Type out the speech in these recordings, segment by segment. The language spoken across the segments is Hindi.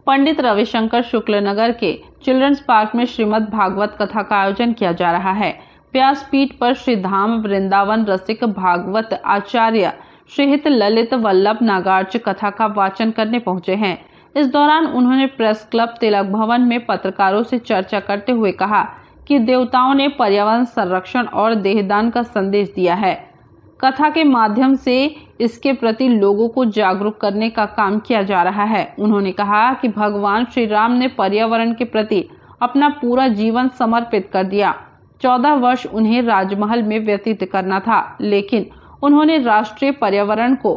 पंडित रविशंकर शुक्ल नगर के चिल्ड्रंस पार्क में श्रीमद् भागवत कथा का आयोजन किया जा रहा है। व्यासपीठ पर श्री धाम वृंदावन रसिक भागवत आचार्य श्रीहित ललित वल्लभ नागार्ज कथा का वाचन करने पहुंचे हैं। इस दौरान उन्होंने प्रेस क्लब तिलक भवन में पत्रकारों से चर्चा करते हुए कहा कि देवताओं ने पर्यावरण संरक्षण और देहदान का संदेश दिया है। कथा के माध्यम से इसके प्रति लोगों को जागरूक करने का काम किया जा रहा है। उन्होंने कहा कि भगवान श्री राम ने पर्यावरण के प्रति अपना पूरा जीवन समर्पित कर दिया। 14 वर्ष उन्हें राजमहल में व्यतीत करना था, लेकिन उन्होंने राष्ट्रीय पर्यावरण को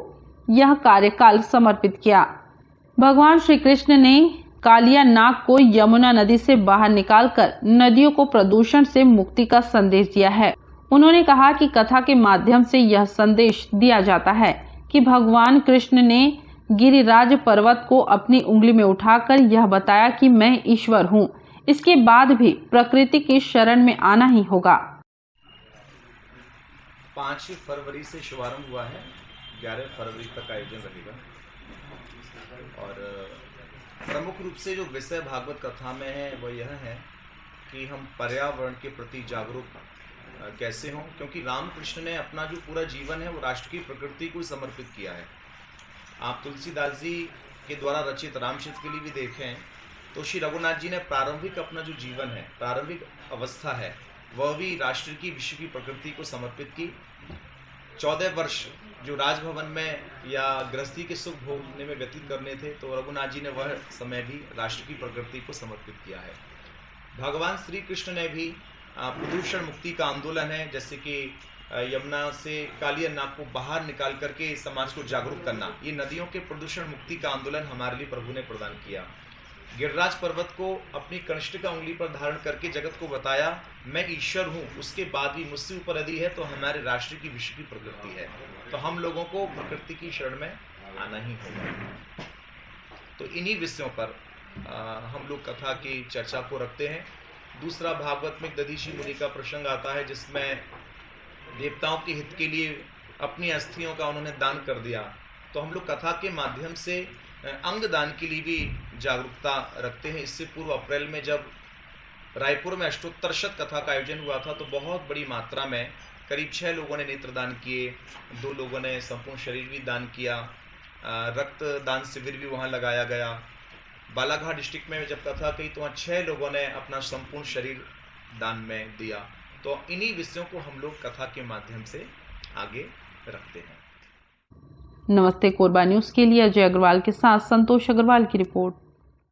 यह कार्यकाल समर्पित किया। भगवान श्री कृष्ण ने कालिया नाग को यमुना नदी से बाहर निकालकर नदियों को प्रदूषण से मुक्ति का संदेश दिया है। उन्होंने कहा कि कथा के माध्यम से यह संदेश दिया जाता है कि भगवान कृष्ण ने गिरिराज पर्वत को अपनी उंगली में उठाकर यह बताया कि मैं ईश्वर हूँ। इसके बाद भी प्रकृति की शरण में आना ही होगा। 5 फरवरी से शुभारंभ हुआ है, 11 फरवरी तक आयोजन रहेगा। और प्रमुख रूप से जो विषय भागवत कथा में है वह यह है कि हम पर्यावरण के प्रति जागरूक कैसे हों, क्योंकि रामकृष्ण ने अपना जो पूरा जीवन है वो राष्ट्र की प्रकृति को समर्पित किया है। आप तुलसीदास जी के द्वारा रचित रामचरित के लिए भी देखें तो श्री रघुनाथ जी ने प्रारंभिक अपना जो जीवन है, प्रारंभिक अवस्था है, वह भी राष्ट्र की विश्व की प्रकृति को समर्पित की। 14 वर्ष जो राजभवन में या गृहस्थी के सुख भोगने में व्यतीत करने थे, तो रघुनाथ जी ने वह समय भी राष्ट्र की प्रकृति को समर्पित किया है। भगवान श्री कृष्ण ने भी प्रदूषण मुक्ति का आंदोलन है, जैसे कि यमुना से कालिया नाग को बाहर निकाल करके समाज को जागरूक करना, ये नदियों के प्रदूषण मुक्ति का आंदोलन हमारे लिए प्रभु ने प्रदान किया। गिरिराज पर्वत को अपनी कनिष्ठ का उंगली पर धारण करके जगत को बताया मैं ईश्वर हूँ, उसके बाद भी मुझसे ऊपर यदि है तो हमारे राष्ट्र की विश्व की प्रकृति है, तो हम लोगों को प्रकृति की शरण में आना ही होगा। तो इन्हीं विषयों पर हम लोग कथा की चर्चा को रखते हैं। दूसरा, भागवत में दधीचि मुनि का प्रसंग आता है जिसमें देवताओं के हित के लिए अपनी अस्थियों का उन्होंने दान कर दिया। तो हम लोग कथा के माध्यम से अंग दान के लिए भी जागरूकता रखते हैं। इससे पूर्व अप्रैल में जब रायपुर में अष्टोत्तरशत कथा का आयोजन हुआ था तो बहुत बड़ी मात्रा में करीब 6 लोगों ने नेत्र दान किए, 2 लोगों ने संपूर्ण शरीर भी दान किया, रक्त दान शिविर भी वहाँ लगाया गया। बालाघाट डिस्ट्रिक्ट में जब कथा कही तो वहाँ 6 लोगों ने अपना संपूर्ण शरीर दान में दिया। तो इन्हीं विषयों को हम लोग कथा के माध्यम से आगे रखते हैं। नमस्ते कोरबा न्यूज के लिए अजय अग्रवाल के साथ संतोष अग्रवाल की रिपोर्ट।